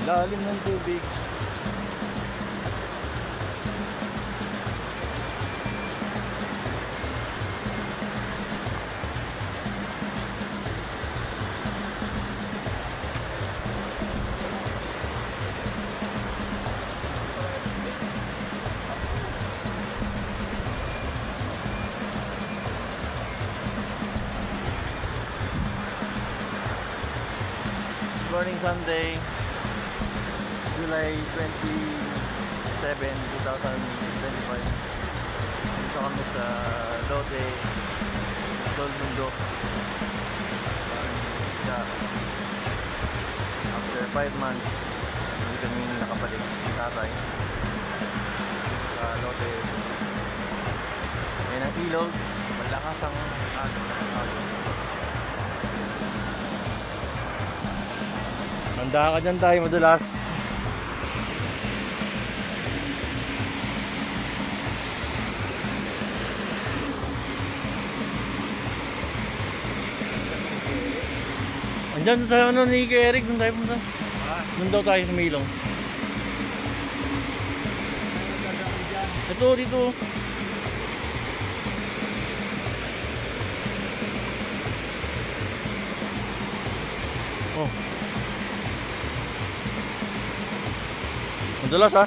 Lalim ng tubig. Morning Sunday, July 27, 2025. Dito kami sa Lote, Tolmundo. After 5 months, hindi kami nakabalik ng tatay sa Lote. Yan ang ilog, malakas ang agos. Handa ka dyan tayo madulas. Andyan sa ano ni Eric, doon tayo punta. Doon daw tayo sa Milong. Ito, dito. Oh. Madulas ha.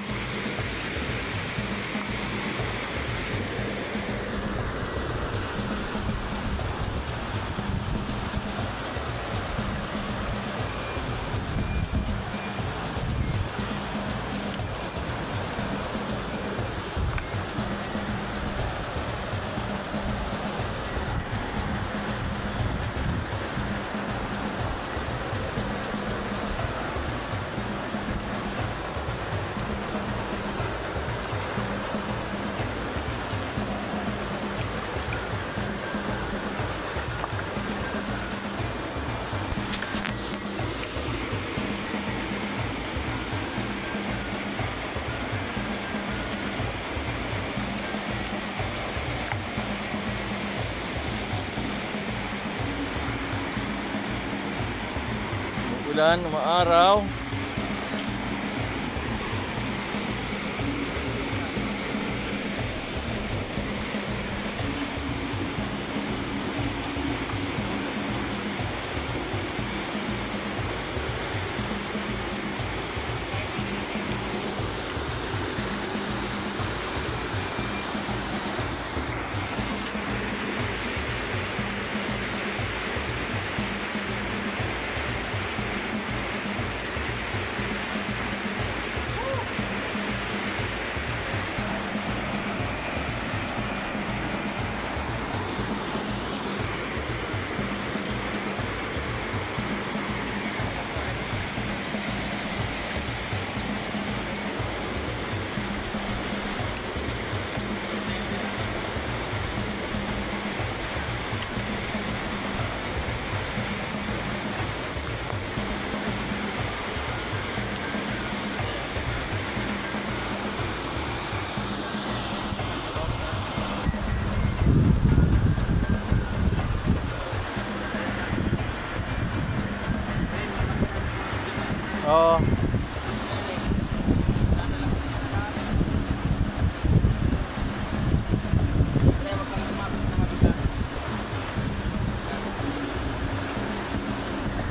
Ulan, umaaraw. Oh.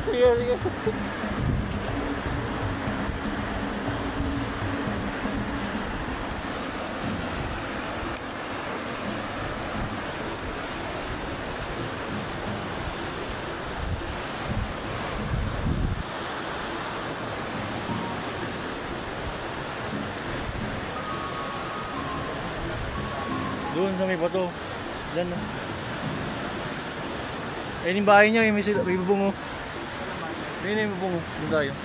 Sige, sige. Doon sa may bato. Diyan na. Ayun yung bahay niya, may bubungo. Ayun na yung bubungo. Doon tayo.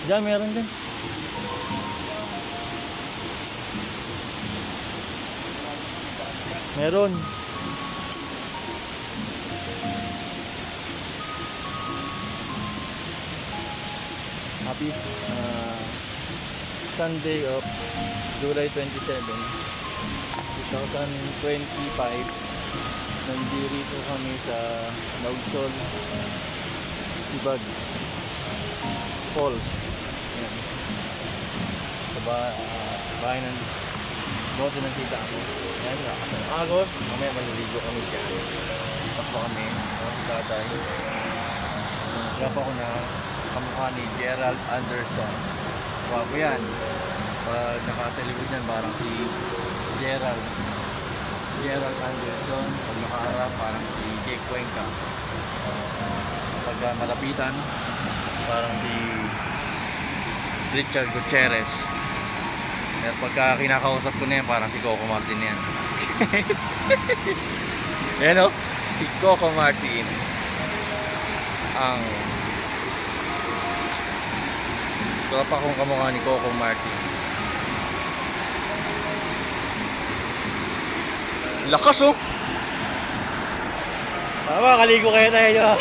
Diyan, meron din. Meron. Happy Sunday of July 27, 2025. Nandito kami sa Naugsol Ibag Falls. Ayan. Sa bahay ng bote ng tita ako. Ayan, nakakasal. Mamaya maliligo kami dyan. Ipak pa kami. Tatay. Kaya pa ko na kamukha ni Gerald Anderson. Wago yan. Pag nakatalikod yan, parang si Gerald Anderson. Pag nakaharap, parang si Jake Cuenca. Pag malapitan, parang si Richard Gutierrez. At pagka kinakausap ko na yan, parang si Coco Martin yan. Ayan o, si Coco Martin ang tropa kong kamukha ni Coco Martin. Lakas oh! Tama, kaligo kayo tayo.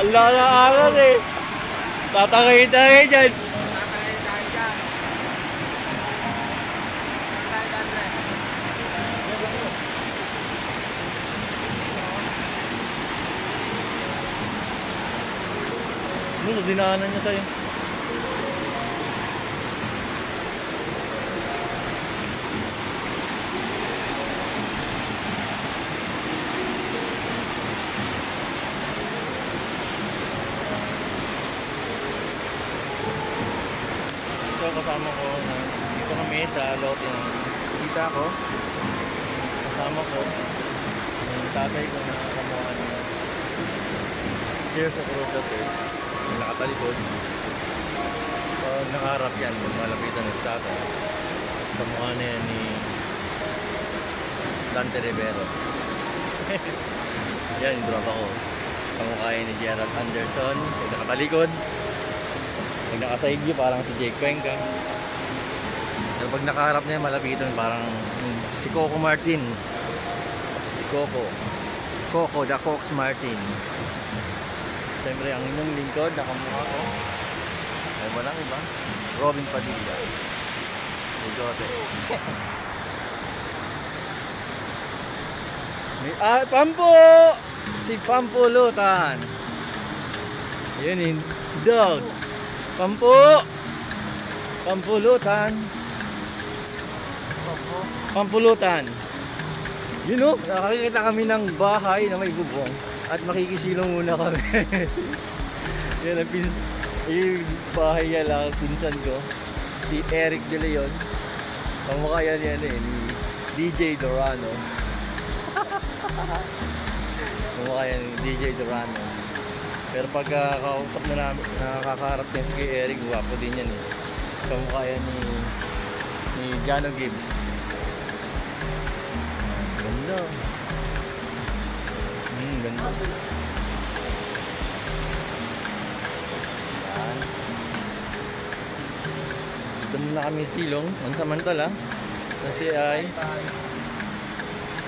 Ang lala na aral eh. Tatangay tayo dyan. Ano, dinaanan niya sa'yo. Ito kasama ko, dito kami sa lote ng tita ko. Kasama ko yung tatay ko na kamukha niya. Cheers sa Kurotate. Yung nakatalikod. Pag nakaharap yan, kung malapitan ng tatay, kamukha na yan ni Dante Rivero. Yan yung drop ako. Kamukha yan ni Gerald Anderson. Yung nakatalikod. Pag nakasaigyo, parang si Jake Cuenca. Pero pag nakaharap na yan, malapitan, parang si Coco Martin. Si Coco the Cox Martin. Siyempre ang inyong lingkod, nakamukha ko ay walang iba, Robin Padilla. Bigote. Pampo! Si Pampulutan. Yun yung dog. Pampulutan. Pampulutan. Yun o, nakakita kami ng bahay na may bubong. At makikisilong muna kami. Yan ang yung bahay yan lang, pinsan ko. Si Eric De Leon. Kamukha yan ni DJ Dorano. Kamukha yan ni DJ Dorano. Pero pagka kausap na namin, nakakaharap yan kay Eric, guwapo din yan eh. Kamukha yan ni Jano Gibbs. Ganda. Ganda. Yan. Dito muna kami silong, mansamantala. Kasi ay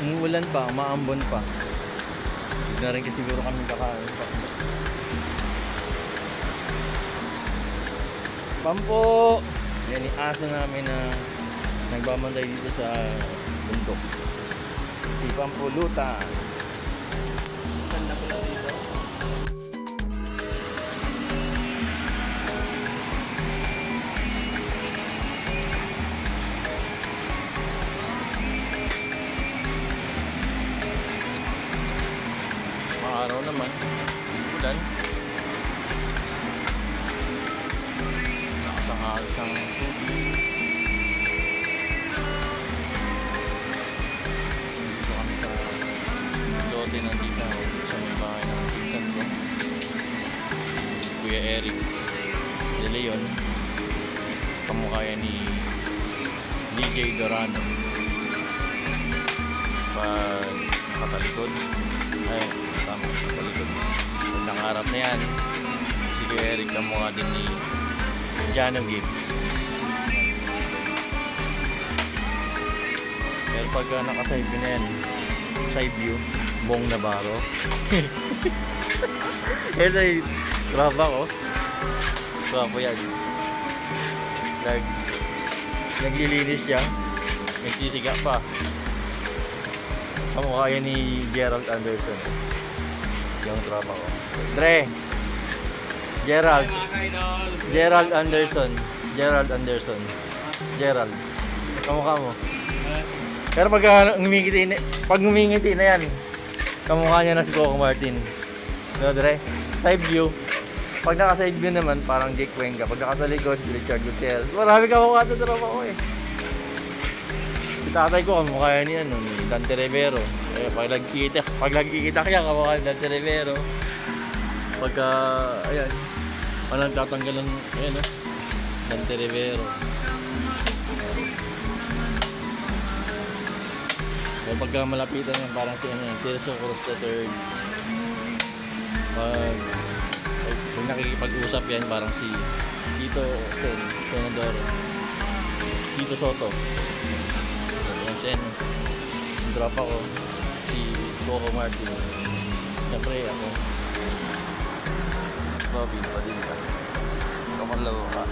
umuulan pa, maambon pa. Hindi na rin kasi siguro kami kakain pa. Pampo! Yan yung aso namin na nagbabantay dito sa bundok. Si Pampulutan. Ganda pala dito. Maaraw naman. Ulan. Isang tubig. Dito kami sa lote ng tita ko sa may bahay ng pinsan ko, Kuya Eric De Leon. Kamukha yan ni DJ Dorano. Pag nakatalikod, ay tama, nakatalikod. Pag nakaharap na yan, si Kuya Eric kamukha din ni Jano Gibbs. Pero pag naka-side view na yan, side view, Bong Navarro. Ito ay Tropa ko. Tropa yan. Naglilinis siya. Nagsisiga pa. Kamukha yan ni Gerald Anderson. Yung tropa ko. Dre! Gerald. Gerald Anderson. Gerald Anderson. Gerald. Kamukha mo. Pero pag ngumingiti na yan, kamukha niya na si Coco Martin. No, Dre? Side view. Pag naka-side view naman, parang Jake Cuenca. Pag naka-sa-likod, Richard Gutierrez. Marami kamukha ito tropa ko eh. Si tatay ko, kamukha yan yan, ni Dante Rivero. Eh, pag nagkikita kaya, kamukha ni Dante Rivero. Pagka, ayan, walang tatanggal ng, ayan o, Dante Rivero. Kaya pagka malapitan yan, parang si, ano yan, Tirso Cruz III. Pag nakikipag-usap yan, parang si Tito Senador Tito Soto. Yan sen, yung tropa ko, si Coco Martin. Siyempre ako, Robin pa din ka. Kamalaw ka.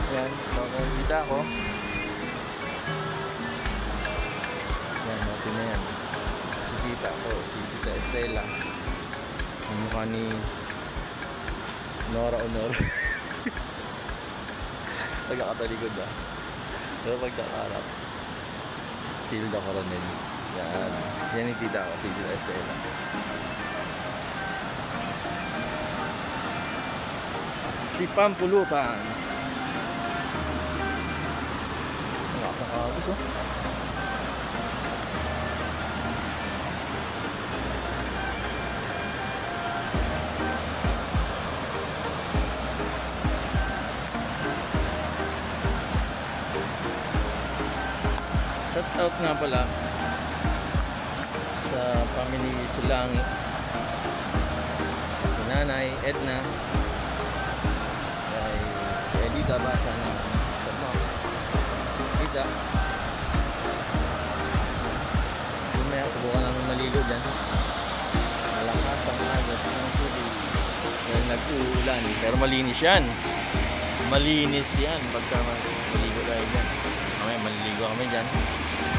Yan, nakakita ako. Yan, natin na yan. Kita ko, si Tita Estela. Ang mukha ni Nora Honor. Nagkakatalikod ah. Pero pagkakarap, Silda Coronel. Yan. Yan yung tita ko, si Tita Estela. Si Pampulutan. Nakakagos oh. Shout out nga pala sa family Sulangi, si Nanay Edna, kay Edita ba sana sama Edita. Mamaya subukan namin maligo dyan. Malakas ang agos ng tubig dahil nag-uulan, pero malinis yan. Malinis yan pagka maligo tayo dyan. Mamaya maliligo kami dyan.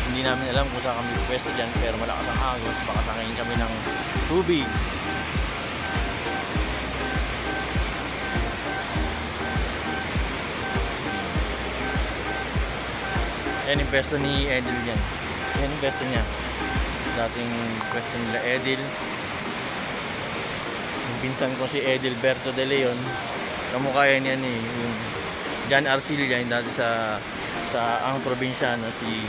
Hindi namin alam kung saan kami pwesto dyan, pero malakas ang agos, baka tangayin kami ng tubig. Yan yung pwesto ni Edil dyan. Yan yung pwesto niya. Dating pwesto nila Edil. Yung pinsan ko si Edilberto de Leon, kamukha yan yan eh, yung John Arcilla, yung dati sa ang probinsyano, si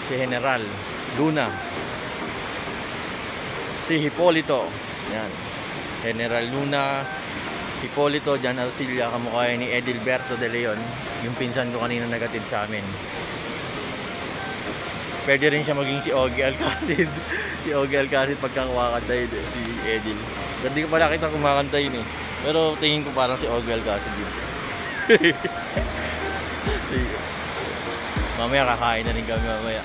General Luna, si Hipolito, yan, General Luna, Hipolito, John Arcilla, kamukha ni Edilberto de Leon, yung pinsan ko kanina nagatid sa amin. Pwede rin siya maging si Ogie Alcacid. Si Ogie Alcacid pagka kumakantay si Edil. Pero di ko pa nakita kumakantay eh, pero tingin ko parang si Ogie Alcacid yun. Mamaya kakain na rin kami mamaya.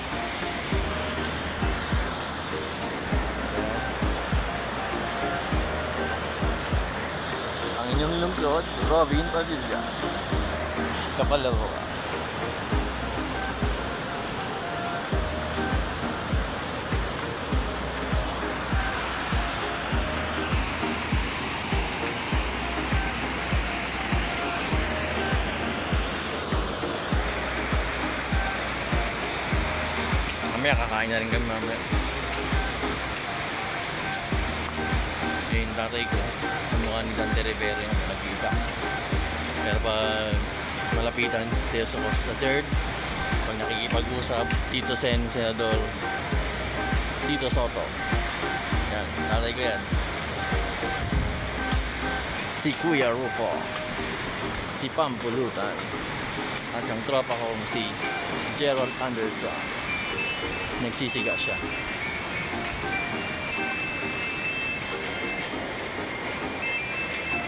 Ang inyong lungkot, Robin Padilla. Kapalaw ka. Mamaya kakain na rin kami mamaya. Yung tatay ko, sa mukha ni Dante Rivero yung nakita. Pero pag malapitan, Tirso Cruz III, pag nakikipag-usap, Tito Senador Tito Soto. Yan, tatay ko yan. Si Kuya Rufo, si Pampulutan, at yung tropa ko si Gerald Anderson. Nagsisiga siya.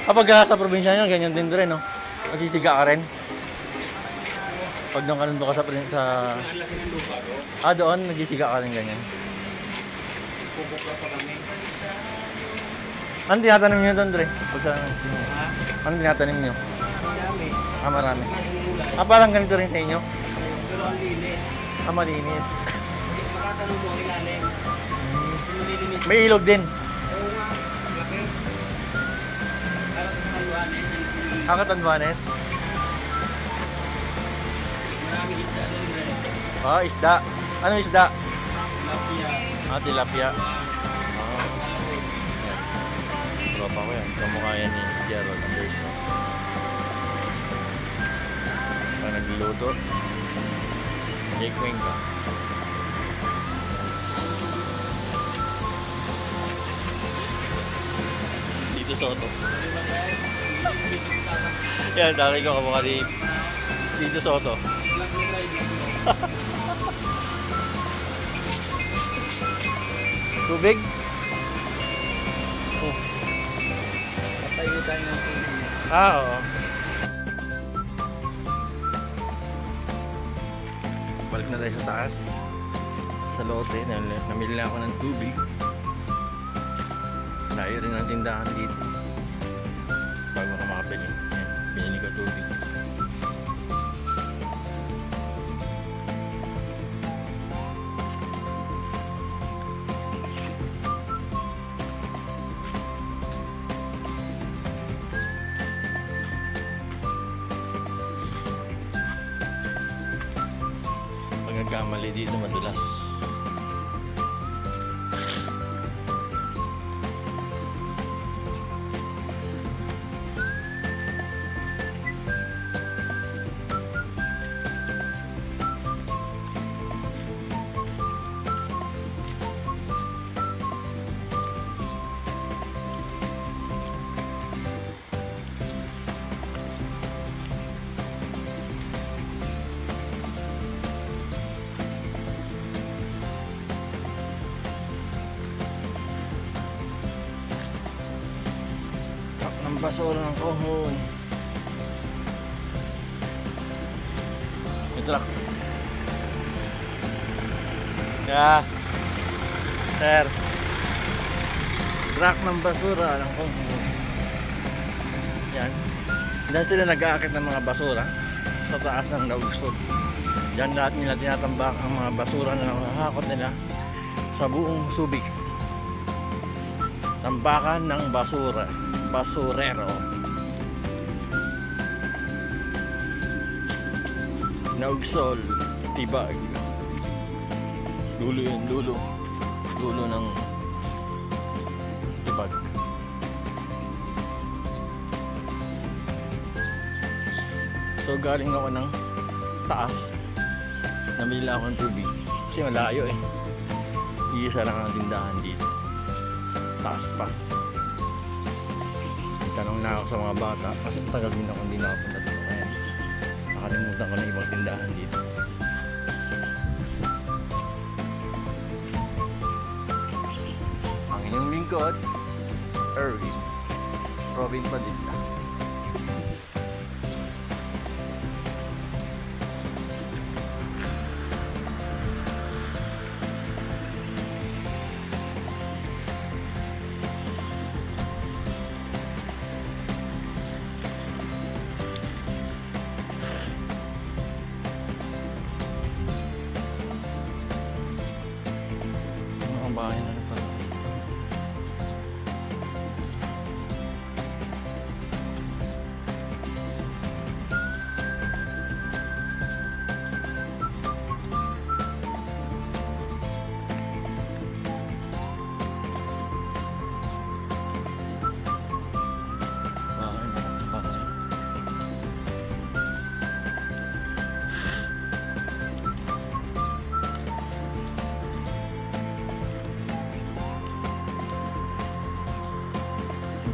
Kapag sa probinsya nyo, ganyan din rin, no? Nagsisiga ka rin. Pag nung ka nandun ka sa... Ang laki ng lupa ko. doon, nagsisiga ka rin ganyan. Pupukla pa kami. Ano tinatanim nyo doon, Dre? Pag sa... Ha? Ano tinatanim nyo? Madami. Marami. Ulay. Parang ganito rin sa inyo? Pero ang linis. Malinis. Makatanong mo ang ilalim. Sinulilinis. May ilog din. Oo nga. Laki. Para sa Kaluanes. Katanduanes. Maraming isda doon rin. Isda. Ano isda? Lapia. Tilapia. Tropa ko yan. Kamukha yan ni Gerald Anderson. Pag nagluluto, Jake Wing ka. Dito Soto. Yan, dati ko kamukha ni Dito Soto. Tubig? Oh. Patay tayo ng tubig. Oo. Balik na tayo sa taas. Sa lote, namili na ako ng tubig. Layo rin ang tindahan dito. Bago ka makapili. Yan, binili ko tubig. Pag nagkamali dito madulas. Ang basura ng kohon. May truck. Sir. Truck ng basura ng kohon. Yan. Diyan sila nag-aakit ng mga basura sa taas ng Laugsod. Diyan lahat nila tinatambak ang mga basura na nakahakot nila sa buong Subic. Tambakan ng basura. Basurero. Naugsol, Tibag. Dulo yun, dulo. Dulo ng Tibag. So galing ako ng taas. Namili ako ng tubig. Kasi malayo eh. Iisa lang ang tindahan dito. Taas pa. Tanong na ako sa mga bata kasi tagal din ako hindi nakapunta dito kaya nakalimutan ko na ibang tindahan dito. Ang inyong lingkod, Erwin Robin Padilla. Bahay na pala.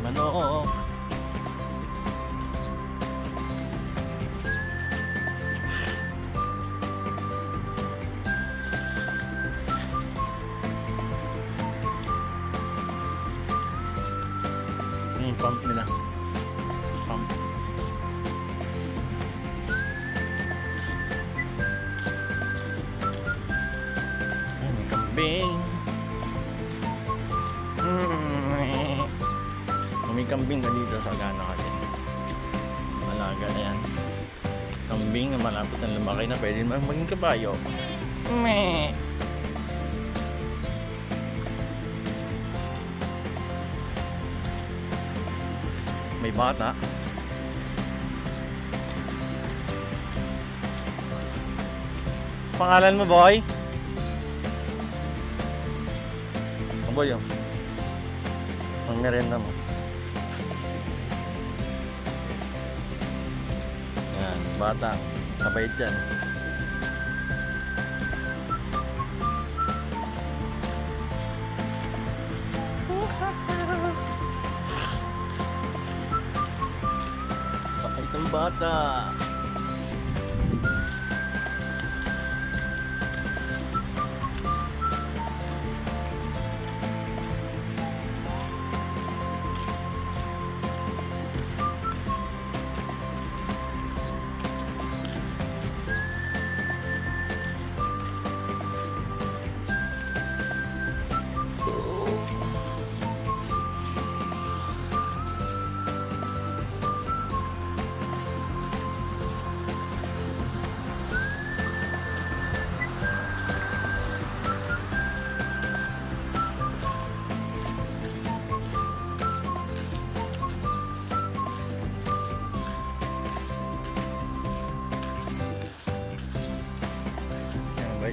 Manok. Yung pump nila. Pump. kambing. May kambing na dito sa Gana kasi. Alaga na yan. Kambing na malapit na lumaki na pwede naman maging kabayo. Meh. May bata. Pangalan mo, boy? Ang boy, oh. Ang merenda mo. Yan, bata. Kabait yan. Bakit ang bata?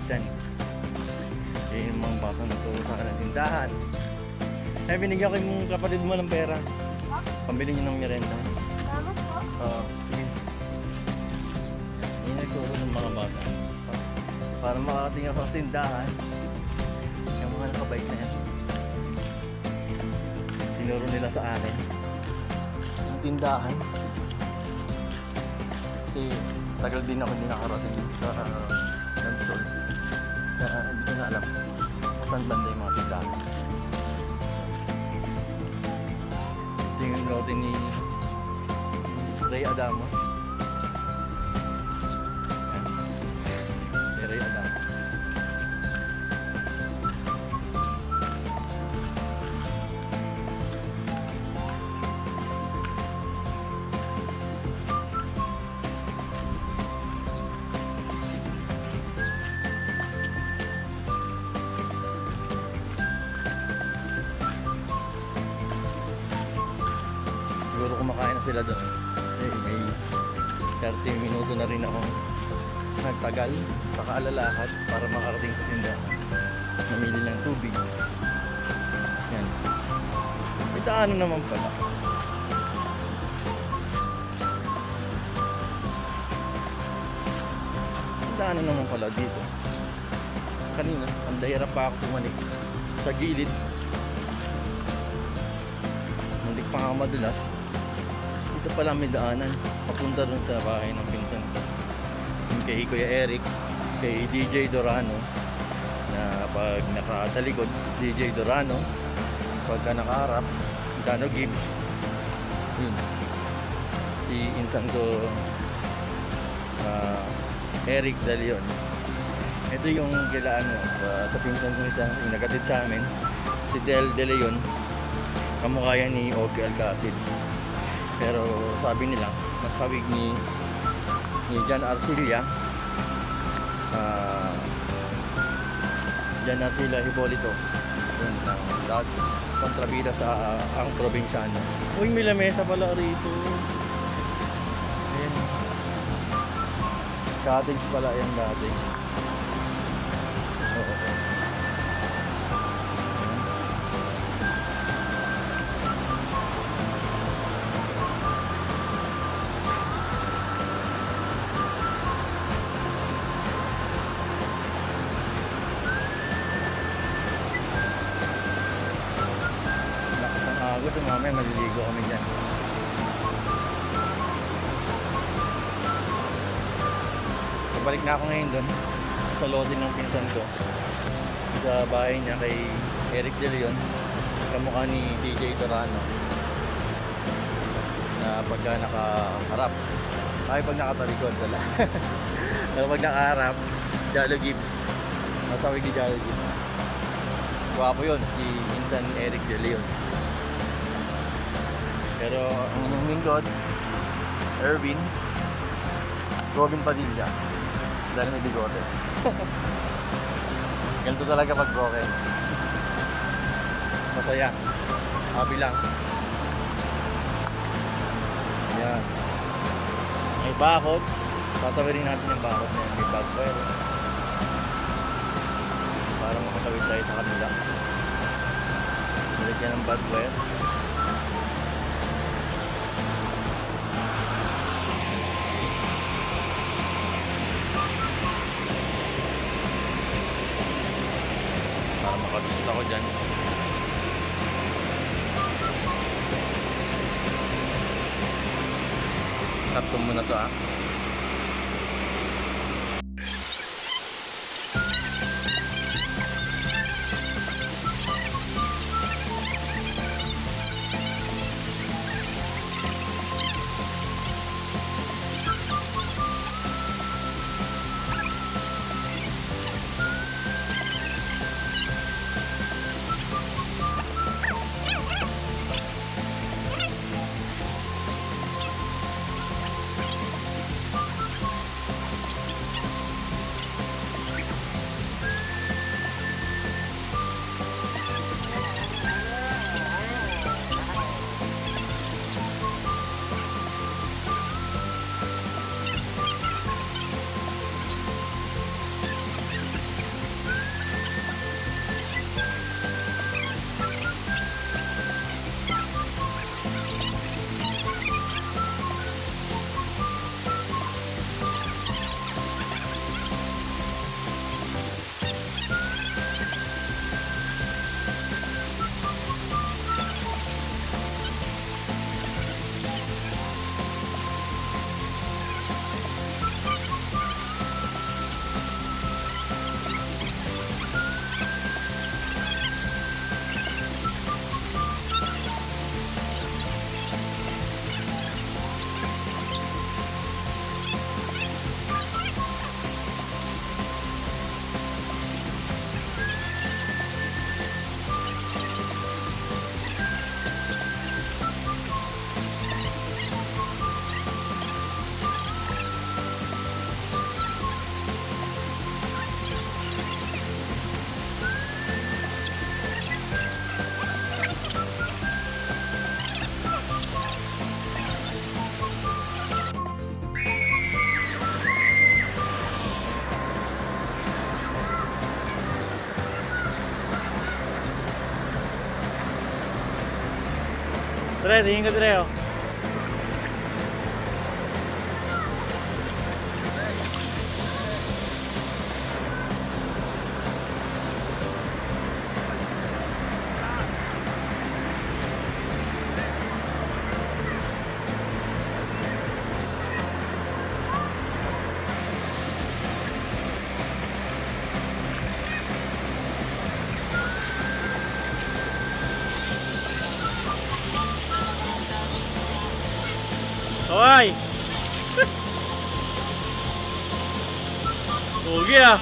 Yan. Yan yung mga baka naturo sa akin ng tindahan. Eh, binigyan ko yung kapatid mo ng pera. Pambili niyo ng merenda. Salamat po. Oo. Sige. Yan nagturo ng mga bata. Para makakating ako sa tindahan. Yung mga nakabike na yan. Tinuro nila sa akin. Yung tindahan. Kasi tagal din ako din nakarating sa Lansol. Kaya hindi ko na alam kung saan banda yung mga tindahan. Ito yung lote ni Ray Adamos. Ayan. Si Ray Adamos. Siguro kumakain na sila doon. May 30 minuto na rin ako nagtagal, pakaalalakad para makarating sa tindahan. Namili ng tubig. Yan. May daanan naman pala. May daanan naman pala dito. Kanina, ang dahirap pa ako bumalik sa gilid. Mundik pa nga madulas. Dito pala may daanan papunta dun sa bahay ng pinsan ko. Yung kay Kuya Eric, kay DJ Dorano, na pag nakatalikod DJ Dorano, pagka nakaharap Dano Gibbs, yun si insan ko, Eric Dalion. Ito yung kailaan mo sa pinsan ko isa, yung nagatid sa amin, si Del De Leon. Kamukha yan ni Ogie Alcacid. Pero sabi nila, mas kawig ni Jan Arcilla, Jan Arcilla Hipolito. Yun, kontrabida sa ang probinsyano. Uy, may lamesa pala rito. Ayan. Cottage pala yan dati. Oo. Gusto mamaya maliligo kami dyan. Pabalik na ako ngayon doon sa loading ng pinsan ko sa bahay niya kay Eric De Leon, kamukha ni DJ Dorano, na pagka nakaharap ay pag nakatalikod wala. Pero pag nakaharap Jalo Gibbs, masawig ni Jalo Gibbs. gwapo yun, si Insan Eric De Leon. Pero ang inyong lingkod, Erwin Robin Padilla, dahil may bigote. Ganito talaga pag broken. Masaya, happy lang. Yan, may bakod. Tatawirin natin yung bakod na yan, may bagwire para makatawid tayo sa kanila. Nilagyan ng bagwire. Para makalusot ako dyan. Tapto muna to ah. Tre, tingin ko Tre, oh. Hoy! Pogi ah!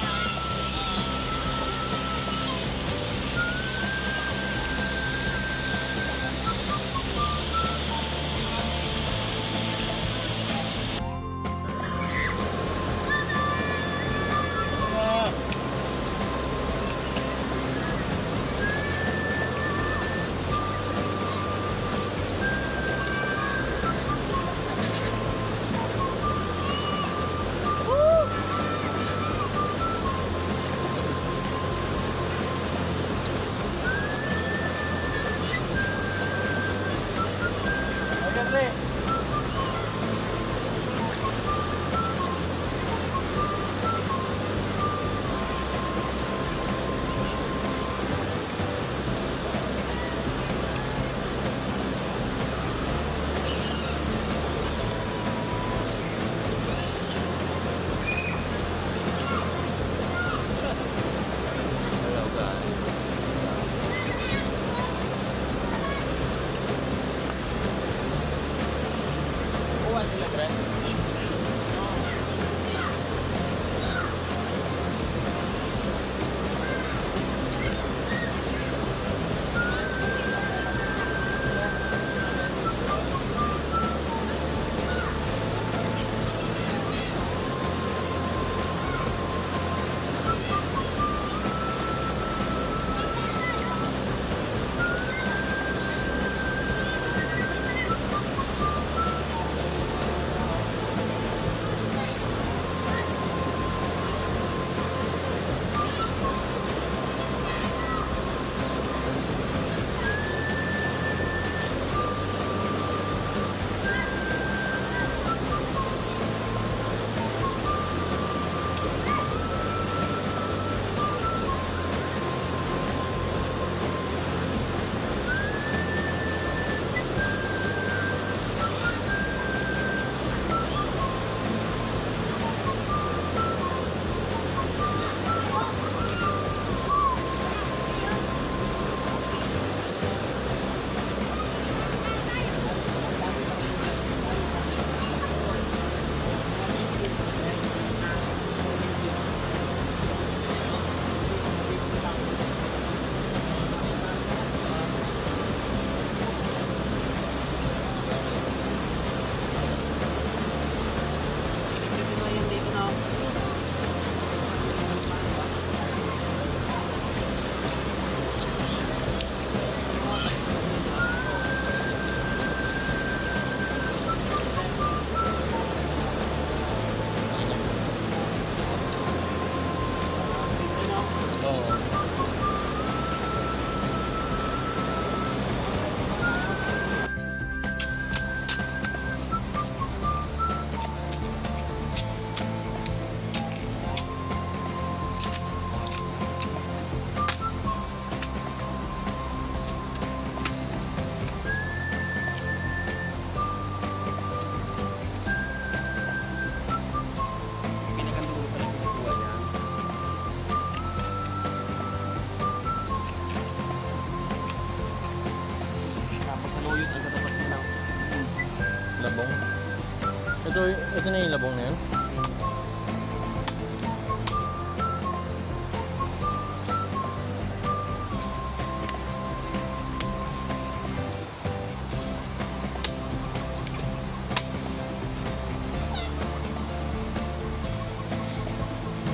ito na yung labong na yun.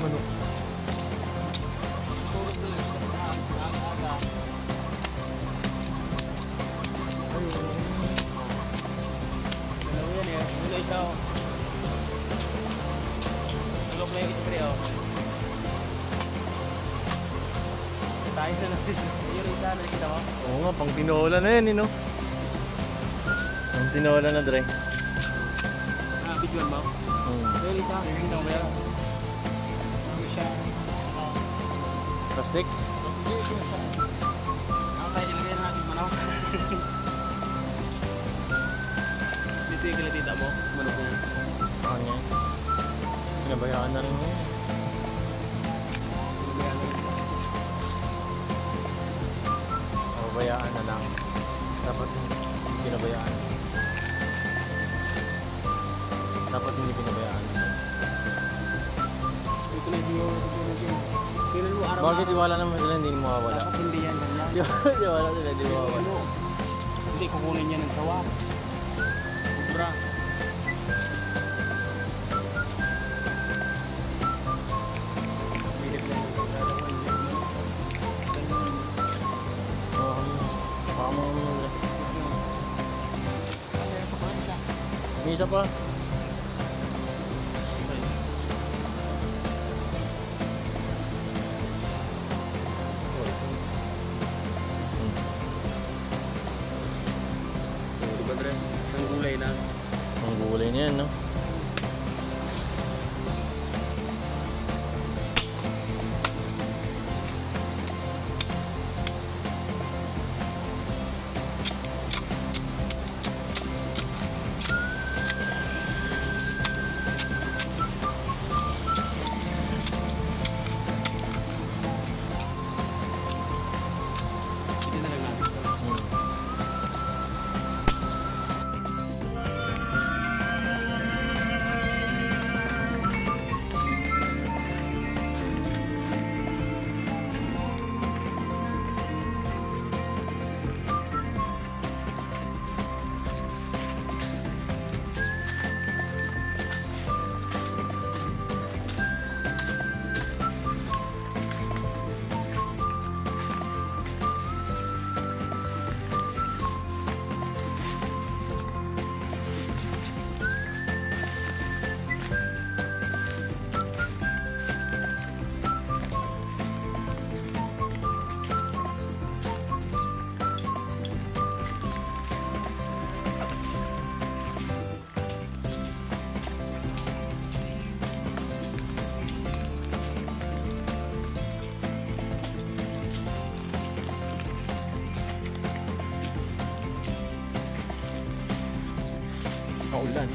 Manok. Tulog na lang sa aga-aga. Dalawa yan eh. Dalawa isa oh. Tulog na yung ispre oh. Tayo na natin. Yung isa na kita mo. Oo nga, pang tinola na yan, no? Pang tinola na, Dre. Ah, bidwan mo? Yung isa. Yung isa mo ba yan? Yung siya. Plastic? Ako tayo nilagay na natin manaw. Dito yung kilatita mo. Manok na yan. Ako niya. Pinabayaan na rin mo. Pinabayaan na lang. Dapat hindi pinabayaan. Dapat hindi pinabayaan. Ito na siguro. Tingnan mo araw-araw. Bakit iwala naman sila, hindi mo mawawala? Dapat hindi yan. Yan lang. Di wala sila, hindi mo mawawala. Ano? Hindi, kukunin niya ng sawa. Kubra. Baka mo may isa pa. Diba, Dre? Isang gulay na. Ang gulay na yan, no? Hindi na lang natin. Kaulan.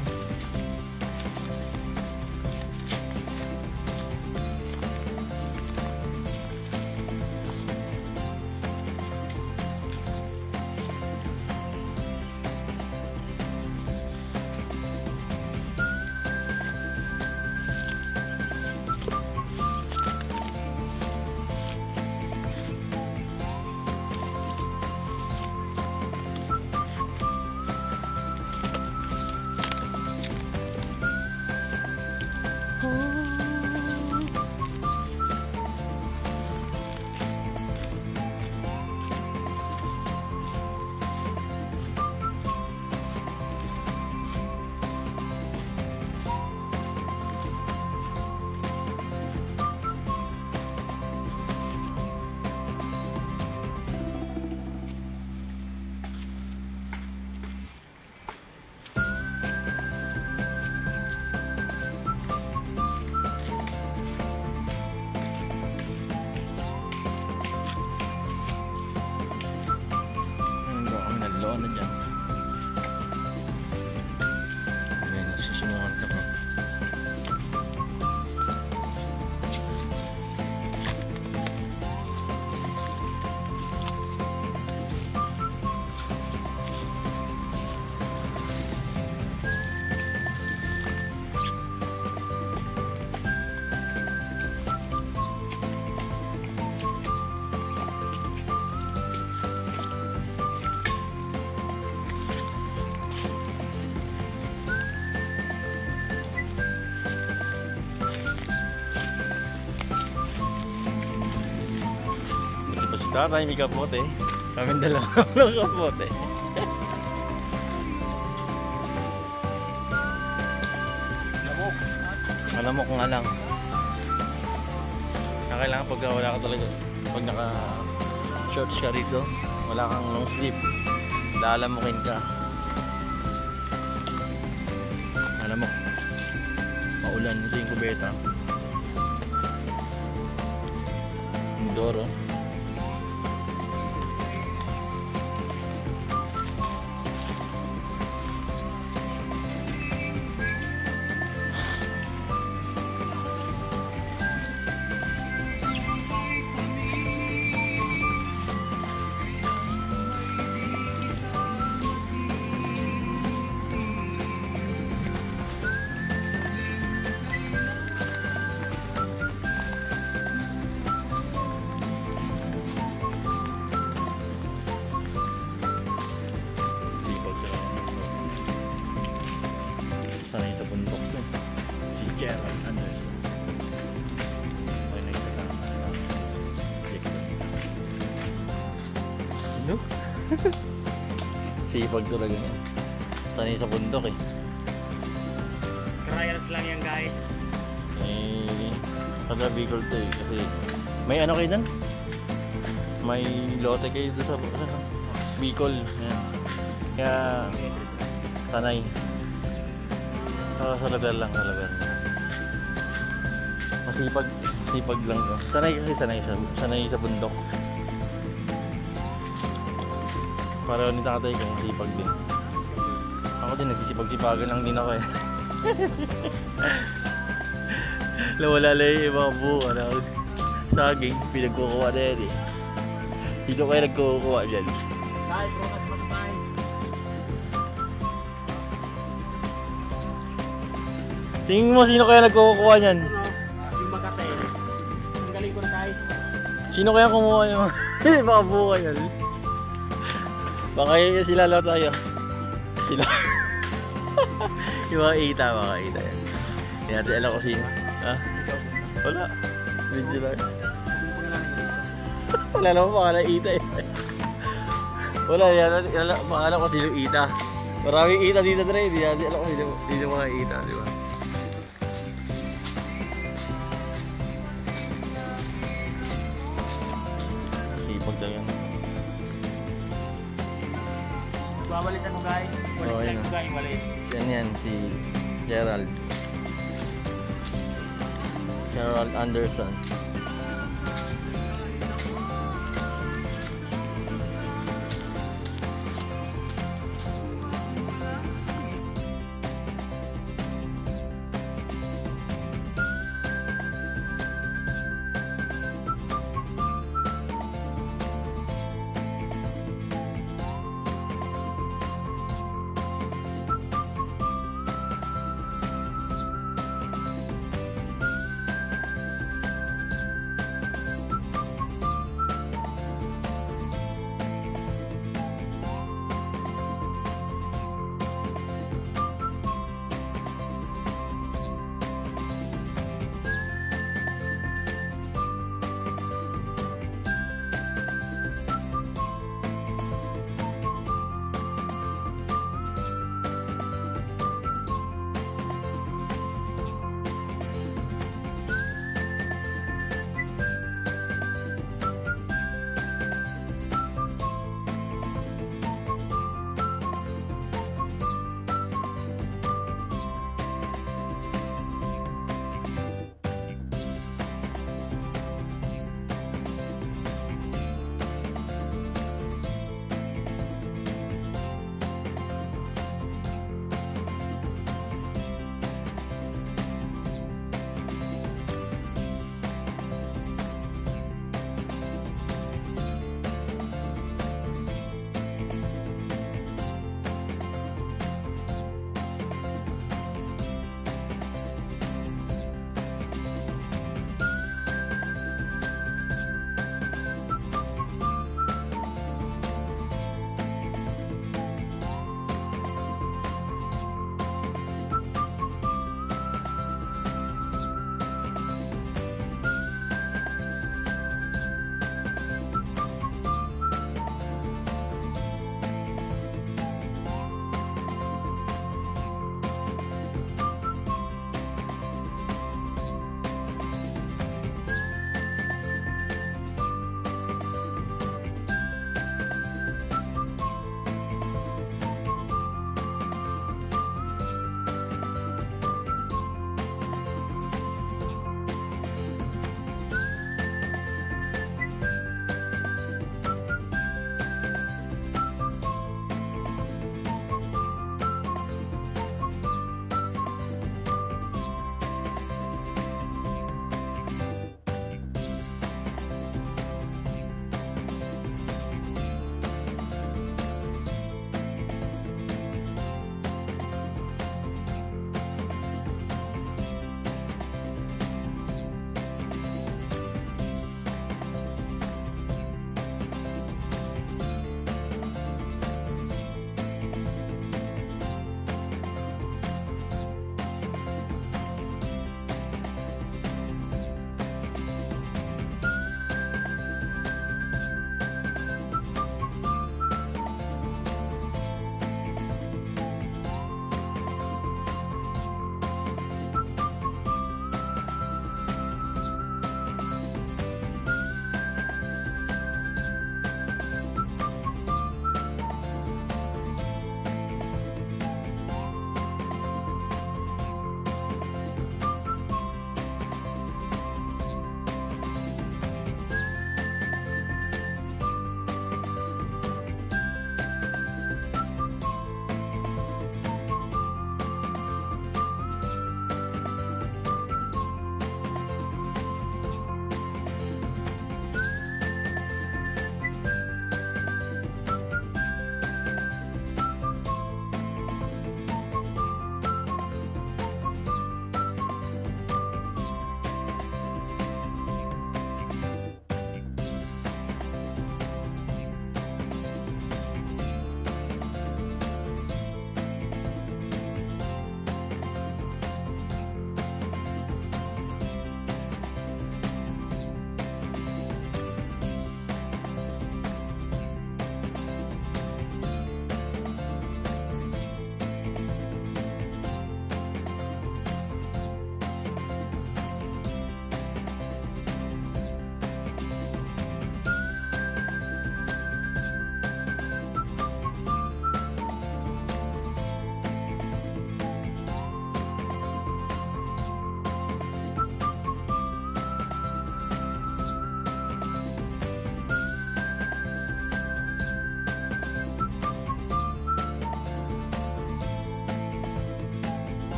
Tatay, may kapote. Kami dalawa ng kapote. Alamok nga lang. Kailangan pagka wala ka talaga, pag naka shorts ka rito, wala kang long sleeve, lalamukin ka. Alamok. Maulan. Ito yung kubeta. Mindoro. Sanay sa bundok din. Si Gerald Anderson. Okay, nagkakama. Ano? Sipag talaga niya. Sanay sa bundok eh. Trials lang yan guys. Eh, taga Bicol to eh. Kasi may ano kayo dun? May lote kayo doon sa Bicol. Yan. Kaya sanay. Sa lugar lang, sa lugar. Masipag lang ko. Sanay sa bundok. Para ni tatay ko, masipag din. Ako din, nagsisipag-sipagan lang din ako eh. Nawala lang yung mga buka na saging, pinagkukuha na yan eh. Dito kayo nagkukuha dyan. Guys, bukas matay. Tingin mo sino kaya nagkukuha niyan? Yung Makate. Ang galing ko na tayo. Sino kaya kumuha yung mga buka yan? Baka yun sila lang tayo. Sila. Yung mga ita yan. Hindi natin alam kung sino. Ha? Wala. Video lang. Wala naman pangalan ita eh. Wala yan. Pangalan ko sino ita. Maraming ita dito na rin. Hindi natin alam kung sino mga ita. Di ba? Sipag lang yan. Wawalisan mo guys. Walis Oo, lang yun. ko guys, walis. Si ano yan? Si Gerald. Gerald Anderson.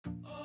Oh